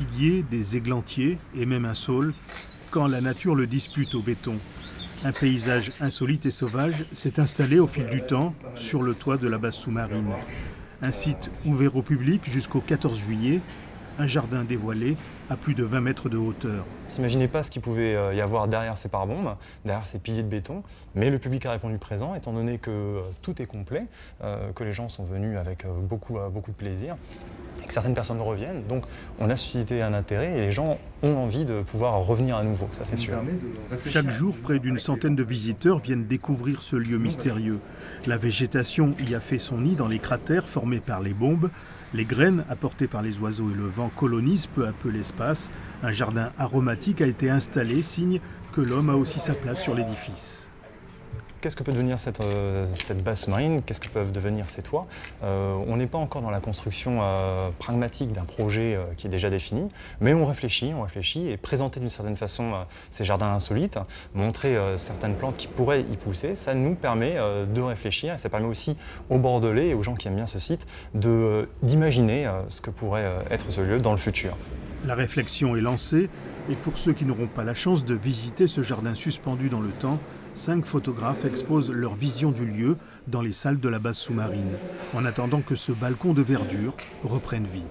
figuiers, des églantiers et même un saule, quand la nature le dispute au béton. Un paysage insolite et sauvage s'est installé au fil du temps sur le toit de la base sous-marine. Un site ouvert au public jusqu'au 14 juillet, un jardin dévoilé à plus de 20 mètres de hauteur. On ne s'imaginait pas ce qu'il pouvait y avoir derrière ces pare-bombes, derrière ces piliers de béton, mais le public a répondu présent, étant donné que tout est complet, que les gens sont venus avec beaucoup de plaisir, et que certaines personnes reviennent. Donc on a suscité un intérêt et les gens ont envie de pouvoir revenir à nouveau, ça c'est sûr. Chaque jour, près d'une centaine de visiteurs viennent découvrir ce lieu mystérieux. La végétation y a fait son nid dans les cratères formés par les bombes. Les graines apportées par les oiseaux et le vent colonisent peu à peu l'espace. Un jardin aromatique a été installé, signe que l'homme a aussi sa place sur l'édifice. Qu'est-ce que peut devenir cette base sous-marine? Qu'est-ce que peuvent devenir ces toits? On n'est pas encore dans la construction pragmatique d'un projet qui est déjà défini, mais on réfléchit et présenter d'une certaine façon ces jardins insolites, montrer certaines plantes qui pourraient y pousser, ça nous permet de réfléchir et ça permet aussi aux Bordelais et aux gens qui aiment bien ce site d'imaginer ce que pourrait être ce lieu dans le futur. La réflexion est lancée et pour ceux qui n'auront pas la chance de visiter ce jardin suspendu dans le temps, 5 photographes exposent leur vision du lieu dans les salles de la base sous-marine, en attendant que ce balcon de verdure reprenne vie.